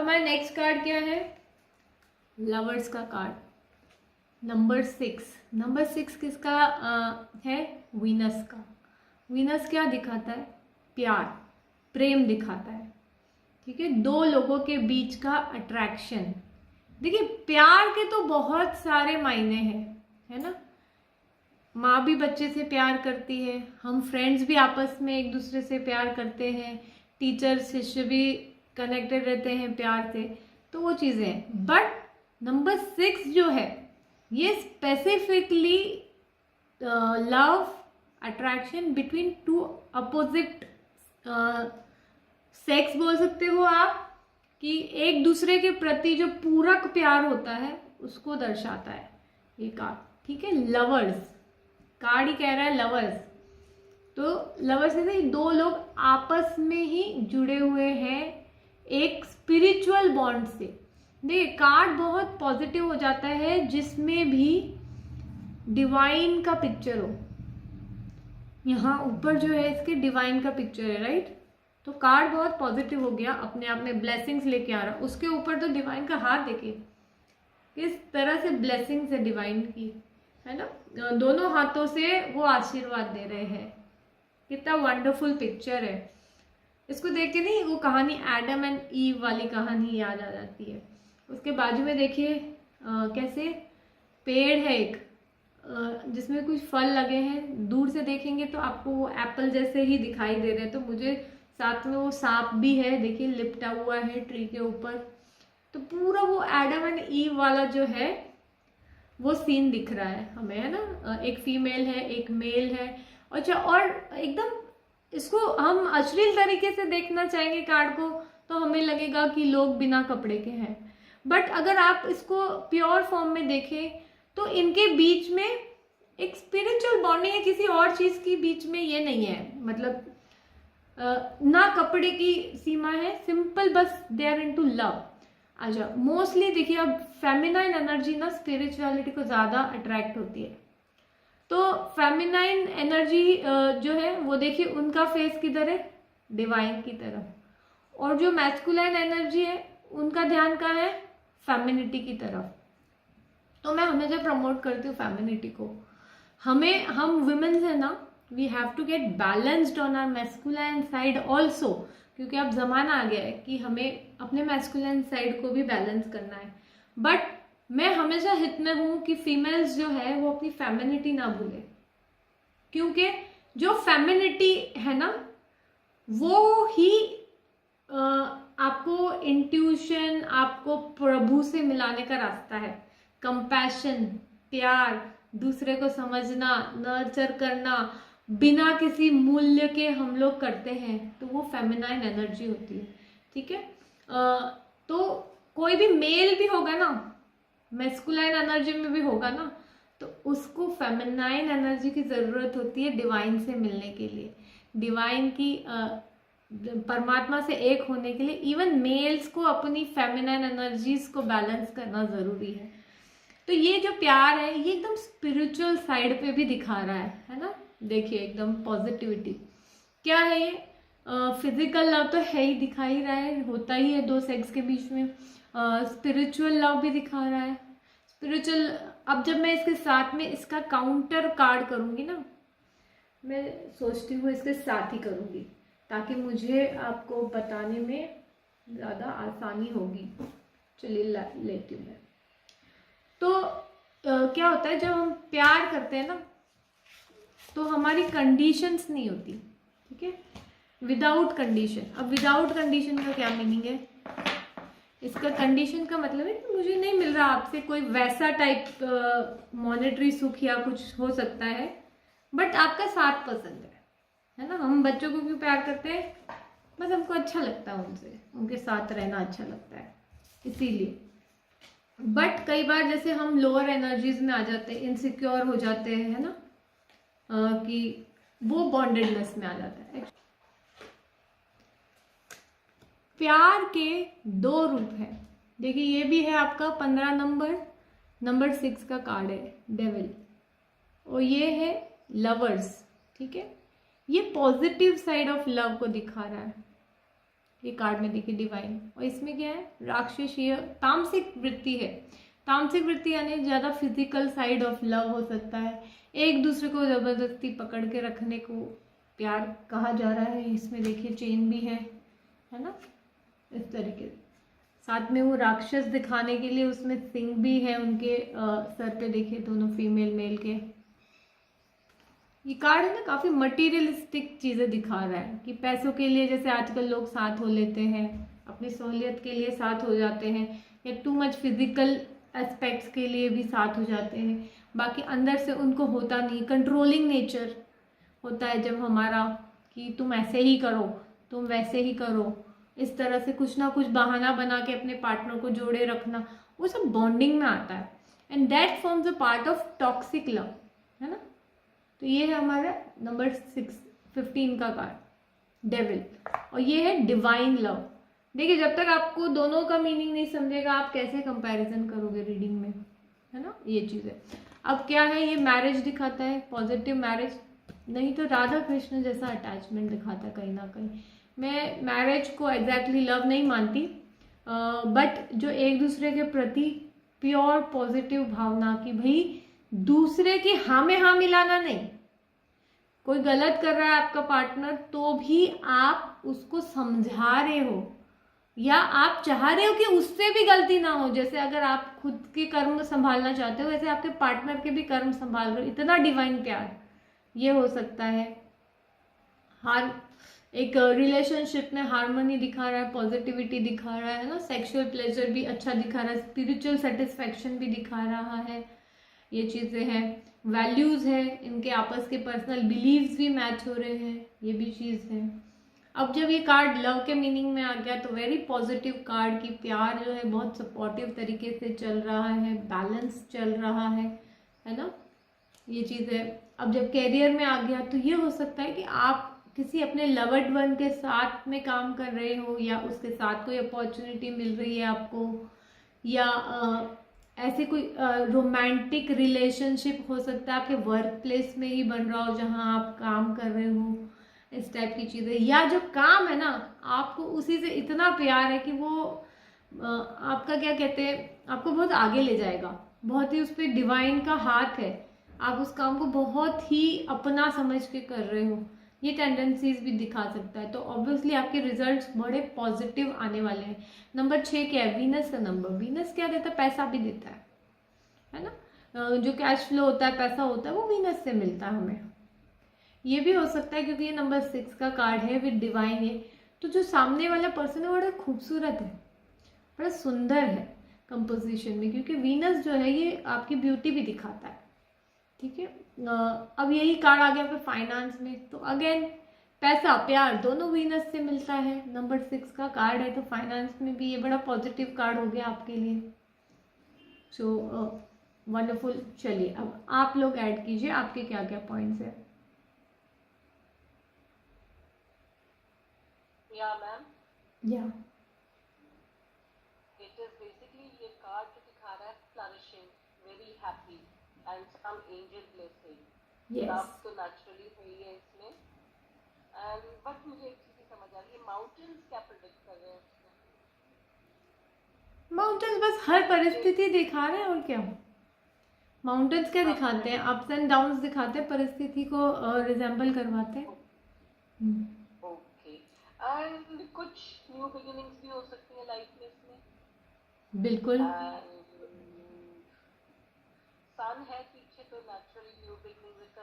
हमारा next card क्या है? लवर्स का कार्ड नंबर 6। नंबर 6 किसका है? वीनस का। वीनस क्या दिखाता है? प्यार, प्रेम दिखाता है। ठीक है, दो लोगों के बीच का अट्रैक्शन। देखिए, प्यार के तो बहुत सारे मायने हैं, है ना। माँ भी बच्चे से प्यार करती है, हम फ्रेंड्स भी आपस में एक दूसरे से प्यार करते हैं, टीचर शिष्य भी कनेक्टेड रहते हैं प्यार से, तो वो चीज़ें हैं। बट नंबर 6 जो है ये specifically love attraction between two opposite sex बोल सकते हो आप, कि एक दूसरे के प्रति जो पूरक प्यार होता है उसको दर्शाता है ये कार्ड। ठीक है, लवर्स कार्ड ही कह रहा है लवर्स, तो लवर्स से दो लोग आपस में ही जुड़े हुए हैं एक स्पिरिचुअल बॉन्ड से। देखिए, कार्ड बहुत पॉजिटिव हो जाता है जिसमें भी डिवाइन का पिक्चर हो। यहाँ ऊपर जो है इसके डिवाइन का पिक्चर है, राइट। तो कार्ड बहुत पॉजिटिव हो गया, अपने आप में ब्लेसिंग्स लेके आ रहा। उसके ऊपर तो डिवाइन का हाथ देखिए किस तरह से ब्लेसिंग्स है डिवाइन की, है ना। दोनों हाथों से वो आशीर्वाद दे रहे हैं। कितना वंडरफुल पिक्चर है। इसको देख के नहीं वो कहानी एडम एंड ईव वाली कहानी याद आ जाती है। उसके बाजू में देखिए कैसे पेड़ है एक, जिसमें कुछ फल लगे हैं। दूर से देखेंगे तो आपको वो एप्पल जैसे ही दिखाई दे रहे हैं। तो मुझे साथ में वो सांप भी है, देखिए लिपटा हुआ है ट्री के ऊपर। तो पूरा वो एडम एंड ईव वाला जो है वो सीन दिख रहा है हमें, है ना। एक फीमेल है, एक मेल है। अच्छा, और एकदम इसको हम अश्लील तरीके से देखना चाहेंगे कार्ड को तो हमें लगेगा कि लोग बिना कपड़े के हैं। बट अगर आप इसको प्योर फॉर्म में देखें तो इनके बीच में एक स्पिरिचुअल बॉन्डिंग है, किसी और चीज के बीच में ये नहीं है। मतलब ना कपड़े की सीमा है, सिंपल बस दे आर इनटू लव। अच्छा, मोस्टली देखिए अब फेमिनाइन एनर्जी ना स्पिरिचुअलिटी को ज्यादा अट्रैक्ट होती है। तो फेमिनाइन एनर्जी जो है वो देखिए उनका फेस किधर है? डिवाइन की तरफ। और जो मैस्कुलाइन एनर्जी है उनका ध्यान कहाँ है? फेमिनिटी की तरफ। तो मैं हमेशा प्रमोट करती हूँ फेमिनिटी को। हम वुमेन्स है ना, we have to get balanced on our masculine side also, क्योंकि अब जमाना आ गया है कि हमें अपने मैस्कुलाइन साइड को भी बैलेंस करना है। बट मैं हमेशा हित में हूं कि फीमेल्स जो है वो अपनी फेमिनिटी ना भूले, क्योंकि जो फेमिनिटी है ना वो ही आपको इंट्यूशन, आपको प्रभु से मिलाने का रास्ता है। कंपैशन, प्यार, दूसरे को समझना, नर्चर करना, बिना किसी मूल्य के हम लोग करते हैं, तो वो फेमिनाइन एनर्जी होती है। ठीक है, तो कोई भी मेल भी होगा ना, मैस्कुलाइन एनर्जी में भी होगा ना, तो उसको फेमिनाइन एनर्जी की जरूरत होती है डिवाइन से मिलने के लिए, डिवाइन की परमात्मा से एक होने के लिए। इवन मेल्स को अपनी फेमिनाइन एनर्जीज को बैलेंस करना जरूरी है। तो ये जो प्यार है ये एकदम स्पिरिचुअल साइड पे भी दिखा रहा है ना। देखिए एकदम पॉजिटिविटी क्या है ये। फिजिकल लव तो है ही, दिखा ही रहा है, होता ही है दो सेक्स के बीच में। स्पिरिचुअल लव भी दिखा रहा है। स्पिरिचुअल, अब जब मैं इसके साथ में इसका काउंटर कार्ड करूंगी ना, मैं सोचती हूँ इसके साथ ही करूंगी ताकि मुझे आपको बताने में ज़्यादा आसानी होगी। चलिए लेती हूँ मैं। तो क्या होता है जब हम प्यार करते हैं ना तो हमारी कंडीशंस नहीं होती। ठीक है, विदाउट कंडीशन। अब विदाउट कंडीशन का क्या मीनिंग है? इसका कंडीशन का मतलब है कि मुझे नहीं मिल रहा आपसे कोई वैसा टाइप मॉनेटरी सुख या कुछ हो सकता है, बट आपका साथ पसंद है ना। हम बच्चों को क्यों प्यार करते हैं? बस हमको अच्छा लगता है उनसे, उनके साथ रहना अच्छा लगता है, इसीलिए। बट कई बार जैसे हम लोअर एनर्जीज में आ जाते हैं, इनसिक्योर हो जाते हैं, है ना, कि वो बॉन्डेडनेस में आ जाता है। प्यार के दो रूप हैं। देखिए ये भी है आपका 15 नंबर 6 का कार्ड है, डेविल, और ये है लवर्स। ठीक है, ये पॉजिटिव साइड ऑफ लव को दिखा रहा है। ये कार्ड में देखिए डिवाइन, और इसमें क्या है, राक्षसीय तामसिक वृत्ति है। तामसिक वृत्ति यानी ज़्यादा फिजिकल साइड ऑफ लव हो सकता है, एक दूसरे को ज़बरदस्ती पकड़ के रखने को प्यार कहा जा रहा है। इसमें देखिए चेन भी है ना, इस तरीके से। साथ में वो राक्षस दिखाने के लिए उसमें सिंह भी है उनके सर पे, देखिए दोनों फीमेल मेल के। ये कार्ड है ना काफ़ी मटीरियलिस्टिक चीज़ें दिखा रहा है कि पैसों के लिए जैसे आजकल लोग साथ हो लेते हैं, अपनी सहूलियत के लिए साथ हो जाते हैं, या टू मच फिजिकल एस्पेक्ट्स के लिए भी साथ हो जाते हैं, बाकी अंदर से उनको होता नहीं। कंट्रोलिंग नेचर होता है जब हमारा, कि तुम ऐसे ही करो, तुम वैसे ही करो, इस तरह से कुछ ना कुछ बहाना बना के अपने पार्टनर को जोड़े रखना, वो सब बॉन्डिंग में आता है। And that forms a part of toxic love, है ना। तो ये है हमारा नंबर 15 का कार्ड, डेविल। और ये है डिवाइन लव। देखिए जब तक आपको दोनों का मीनिंग नहीं समझेगा, आप कैसे कंपैरिजन करोगे रीडिंग में, है ना, ये चीज़ है। अब क्या है, ये मैरिज दिखाता है, पॉजिटिव मैरिज, नहीं तो राधा कृष्ण जैसा अटैचमेंट दिखाता है कहीं ना कहीं। मैं मैरिज को एग्जैक्टली लव नहीं मानती, बट जो एक दूसरे के प्रति प्योर पॉजिटिव भावना की, भाई दूसरे की हाँ में हाँ मिलाना नहीं। कोई गलत कर रहा है आपका पार्टनर तो भी आप उसको समझा रहे हो, या आप चाह रहे हो कि उससे भी गलती ना हो। जैसे अगर आप खुद के कर्म संभालना चाहते हो, वैसे आपके पार्टनर के भी कर्म संभाल रहे हो। इतना डिवाइन प्यार ये हो सकता है। हर एक रिलेशनशिप में हार्मनी दिखा रहा है, पॉजिटिविटी दिखा रहा है ना, सेक्सुअल प्लेजर भी अच्छा दिखा रहा है, स्पिरिचुअल सेटिस्फैक्शन भी दिखा रहा है। ये चीज़ें हैं, वैल्यूज़ है इनके आपस के, पर्सनल बिलीव्स भी मैच हो रहे हैं, ये भी चीज़ है। अब जब ये कार्ड लव के मीनिंग में आ गया तो वेरी पॉजिटिव कार्ड की, प्यार जो है बहुत सपोर्टिव तरीके से चल रहा है, बैलेंस चल रहा है ना, ये चीज़ है। अब जब कैरियर में आ गया तो ये हो सकता है कि आप किसी अपने लवर्ड वन के साथ में काम कर रहे हो, या उसके साथ कोई अपॉर्चुनिटी मिल रही है आपको, या ऐसे कोई रोमांटिक रिलेशनशिप हो सकता है आपके वर्क प्लेस में ही बन रहा हो जहाँ आप काम कर रहे हो, इस टाइप की चीज़ें। या जो काम है ना, आपको उसी से इतना प्यार है कि वो आपका क्या कहते हैं, आपको बहुत आगे ले जाएगा, बहुत ही उस पर डिवाइन का हाथ है, आप उस काम को बहुत ही अपना समझ के कर रहे हो, ये टेंडेंसीज भी दिखा सकता है। तो ऑब्वियसली आपके रिजल्ट्स बड़े पॉजिटिव आने वाले हैं। नंबर 6 क्या है, वीनस का नंबर। वीनस क्या देता है, पैसा भी देता है ना, जो कैश फ्लो होता है, पैसा होता है, वो वीनस से मिलता है हमें। ये भी हो सकता है क्योंकि ये नंबर 6 का कार्ड है विद डिवाइन है, तो जो सामने वाला पर्सन है बड़ा खूबसूरत है, बड़ा सुंदर है कंपोजिशन में, क्योंकि वीनस जो है ये आपकी ब्यूटी भी दिखाता है, ठीक है। अब यही कार्ड आ गया फिर फाइनेंस में, तो अगेन पैसा प्यार दोनों वीनस से मिलता है, नंबर 6 का कार्ड है, तो फाइनेंस में भी ये बड़ा पॉजिटिव कार्ड हो गया आपके लिए। So wonderful. चलिए अब आप लोग ऐड कीजिए आपके क्या क्या पॉइंट्स है। Yeah ma'am, yeah it is basically ये कार्ड जो दिखा रहा है flourishing, very happy and some angel blessing. Yes, तो नेचुरली है ही है इसमें। एंड बट मुझे एक चीज समझ आ रही है, माउंटेन्स क्या प्रेडिक्ट कर रहे हैं उसमें? माउंटेन्स बस हर परिस्थिति दिखा रहे हैं, और क्या माउंटेन्स क्या दिखाते हैं, अप्स एंड डाउन्स दिखाते हैं, परिस्थिति को रिजेंबल करवाते हैं। ओके, एंड कुछ न्यू बिगिनिंग्स भी हो सकती है लाइफ में इसमें। बिल्कुल, सन है पीछे, तो नेचुरली न्यू बिगिनिंग विद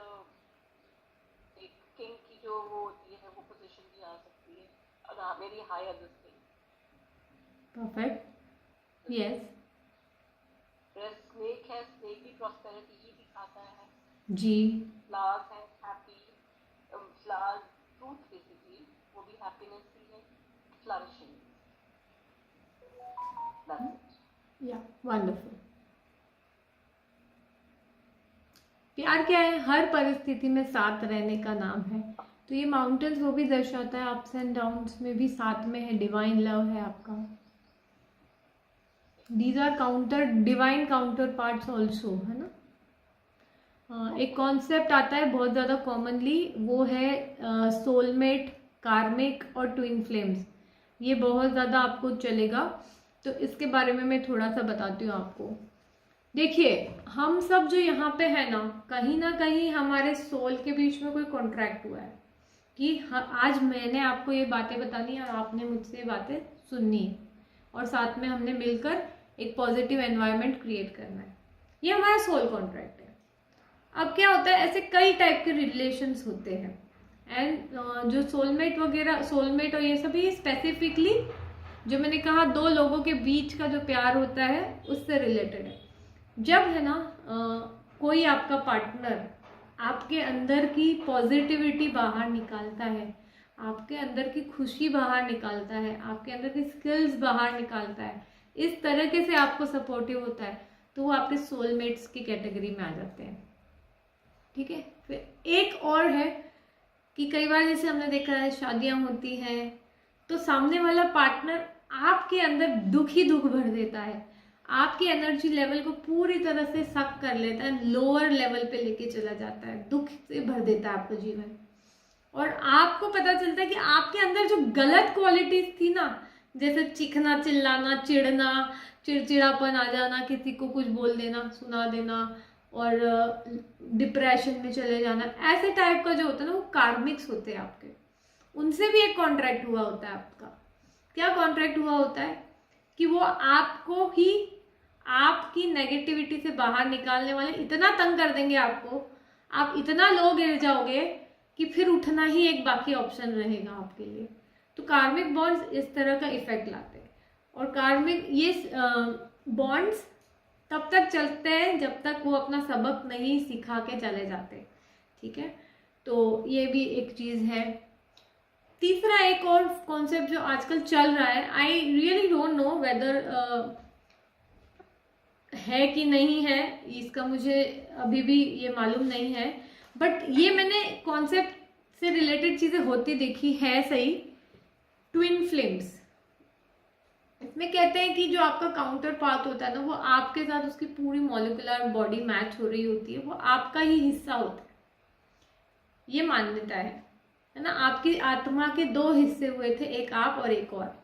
एक किंग की जो वो होती है वो पोजीशन भी आ सकती है, और very high other perfect, yes snake है, स्नेक भी प्रॉस्पेरिटी ही दिखाता है। जी, फ्लावर्स है, हैप्पी फ्लावर फ्रूट बेसिकली, वो भी हैप्पीनेस ही है, फ्लरिशिंग। या वंडरफुल। प्यार क्या है, हर परिस्थिति में साथ रहने का नाम है, तो ये माउंटेन्स वो भी दर्शाता है, अप्स एंड डाउन्स में भी साथ में है, डिवाइन लव है आपका। These are counter divine counterparts also, है ना। एक कॉन्सेप्ट आता है बहुत ज़्यादा कॉमनली, वो है सोलमेट, कार्मिक और ट्विन फ्लेम्स। ये बहुत ज़्यादा आपको चलेगा, तो इसके बारे में मैं थोड़ा सा बताती हूँ आपको। देखिए, हम सब जो यहाँ पे है ना कहीं हमारे सोल के बीच में कोई कॉन्ट्रैक्ट हुआ है कि आज मैंने आपको ये बातें बतानी है और आपने मुझसे ये बातें सुननी है, और साथ में हमने मिलकर एक पॉजिटिव एनवायरनमेंट क्रिएट करना है। ये हमारा सोल कॉन्ट्रैक्ट है। अब क्या होता है, ऐसे कई टाइप के रिलेशंस होते हैं, एंड जो सोलमेट वगैरह, सोलमेट और ये सभी स्पेसिफिकली जो मैंने कहा 2 लोगों के बीच का जो प्यार होता है उससे रिलेटेड है। जब है ना कोई आपका पार्टनर आपके अंदर की पॉजिटिविटी बाहर निकालता है, आपके अंदर की खुशी बाहर निकालता है, आपके अंदर की स्किल्स बाहर निकालता है, इस तरीके से आपको सपोर्टिव होता है, तो वो आपके सोलमेट्स की कैटेगरी में आ जाते हैं। ठीक है। फिर एक और है कि कई बार जैसे हमने देखा है शादियां होती हैं तो सामने वाला पार्टनर आपके अंदर दुख ही दुख भर देता है, आपकी एनर्जी लेवल को पूरी तरह से सक कर लेता है, लोअर लेवल पे लेके चला जाता है, दुख से भर देता है आपका जीवन। और आपको पता चलता है कि आपके अंदर जो गलत क्वालिटीज थी ना, जैसे चीखना, चिल्लाना, चिढ़ना, चिड़चिड़ापन आ जाना, किसी को कुछ बोल देना, सुना देना, और डिप्रेशन में चले जाना, ऐसे टाइप का जो होता है ना, वो कार्मिक्स होते हैं आपके। उनसे भी एक कॉन्ट्रैक्ट हुआ होता है आपका। क्या कॉन्ट्रैक्ट हुआ होता है कि वो आपको ही आपकी नेगेटिविटी से बाहर निकालने वाले इतना तंग कर देंगे आपको, आप इतना लो गिर जाओगे कि फिर उठना ही एक बाकी ऑप्शन रहेगा आपके लिए। तो कार्मिक बॉन्ड्स इस तरह का इफेक्ट लाते हैं। और कार्मिक ये बॉन्ड्स तब तक चलते हैं जब तक वो अपना सबक नहीं सिखा के चले जाते। ठीक है, तो ये भी एक चीज़ है। तीसरा एक और कॉन्सेप्ट जो आजकल चल रहा है, I really don't know whether है कि नहीं है, इसका मुझे अभी भी ये मालूम नहीं है, बट ये मैंने कॉन्सेप्ट से रिलेटेड चीज़ें होती देखी है सही। ट्विन फ्लेम्स, इसमें कहते हैं कि जो आपका काउंटर पार्ट होता है ना, वो आपके साथ उसकी पूरी मॉलिक्यूलर बॉडी मैच हो रही होती है, वो आपका ही हिस्सा होता है। ये मान्यता है ना। आपकी आत्मा के 2 हिस्से हुए थे, एक आप और एक और,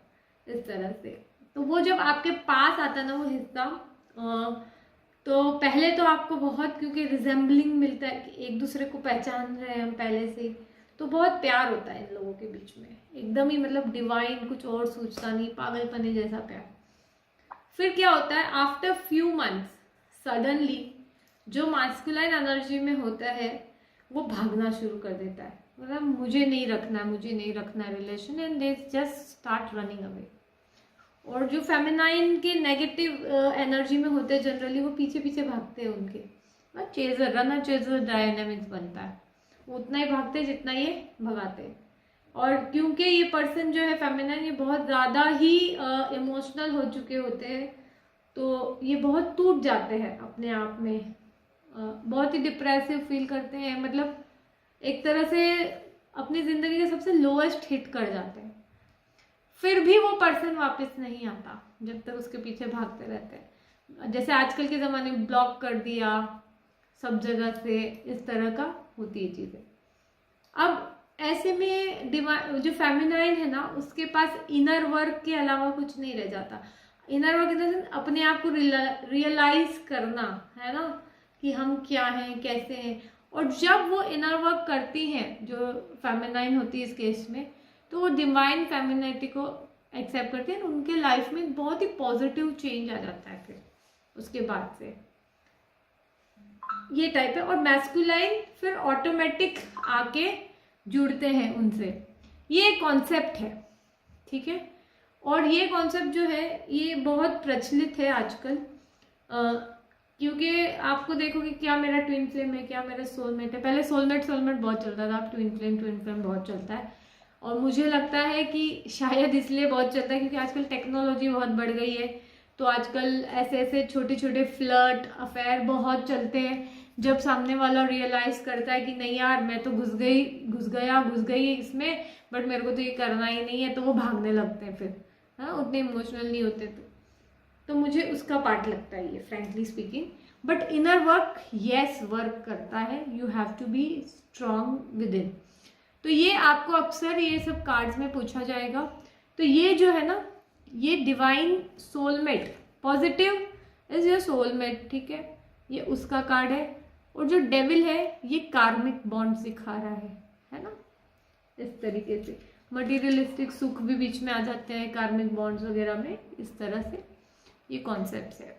इस तरह से। तो वो जब आपके पास आता ना वो हिस्सा, तो पहले तो आपको बहुत, क्योंकि रिजेंबलिंग मिलता है कि एक दूसरे को पहचान रहे हैं हम पहले से, तो बहुत प्यार होता है इन लोगों के बीच में, एकदम ही मतलब डिवाइन, कुछ और सोचता नहीं, पागलपने जैसा प्यार। फिर क्या होता है, आफ्टर फ्यू मंथ्स सडनली जो मास्कुलाइन एनर्जी में होता है वो भागना शुरू कर देता है, मतलब मुझे नहीं रखना relation, and they just start running away. और जो फेमिनाइन के नेगेटिव एनर्जी में होते हैं जनरली, वो पीछे पीछे भागते हैं उनके, चेजर, रनर चेजर डायनामिक्स बनता है, उतना ही भागते हैं जितना ये भगाते हैं। और क्योंकि ये पर्सन जो है फेमिनाइन, ये बहुत ज़्यादा ही इमोशनल हो चुके होते हैं, तो ये बहुत टूट जाते हैं अपने आप में, बहुत ही डिप्रेसिव फील करते हैं, मतलब एक तरह से अपनी ज़िंदगी के सबसे लोएस्ट हिट कर जाते हैं। फिर भी वो पर्सन वापस नहीं आता जब तक उसके पीछे भागते रहते हैं। जैसे आजकल के ज़माने में ब्लॉक कर दिया सब जगह से, इस तरह का होती है चीज़ें। अब ऐसे में जो फेमिनाइन है ना, उसके पास इनर वर्क के अलावा कुछ नहीं रह जाता। Inner work in the sense अपने आप को रियलाइज करना है ना, कि हम क्या हैं, कैसे हैं। और जब वो इनर वर्क करती हैं, जो फेमिनाइन होती है इस केस में, तो वो डिवाइन फेमिनिटी को एक्सेप्ट करती है, उनके लाइफ में बहुत ही पॉजिटिव चेंज आ जाता है फिर उसके बाद से। ये टाइप है। और मैस्कुलाइन फिर ऑटोमेटिक आके जुड़ते हैं उनसे, ये कॉन्सेप्ट है। ठीक है, और ये कॉन्सेप्ट जो है ये बहुत प्रचलित है आजकल, क्योंकि आपको देखोगे क्या मेरा ट्विन फ्लेम है, क्या मेरा सोलमेट है। पहले सोलमेट बहुत चलता था, अब ट्विन फ्लेम बहुत चलता है। और मुझे लगता है कि शायद इसलिए बहुत चलता है क्योंकि आजकल टेक्नोलॉजी बहुत बढ़ गई है, तो आजकल ऐसे छोटे छोटे फ्लर्ट अफेयर बहुत चलते हैं। जब सामने वाला रियलाइज करता है कि नहीं यार, मैं तो घुस गई इसमें, बट मेरे को तो ये करना ही नहीं है, तो वो भागने लगते हैं फिर, हाँ, उतने इमोशनल नहीं होते। तो मुझे उसका पार्ट लगता है ये, frankly speaking. But inner work yes work करता है, you have to be strong within. तो ये आपको अक्सर ये सब कार्ड्स में पूछा जाएगा। तो ये जो है ना, ये divine soulmate, positive is your soulmate, ठीक है, ये उसका कार्ड है। और जो डेविल है ये कार्मिक बॉन्ड्स दिखा रहा है ना। इस तरीके से मटेरियलिस्टिक सुख भी बीच में आ जाते हैं कार्मिक बॉन्ड्स वगैरह में, इस तरह से ये कॉन्सेप्ट है।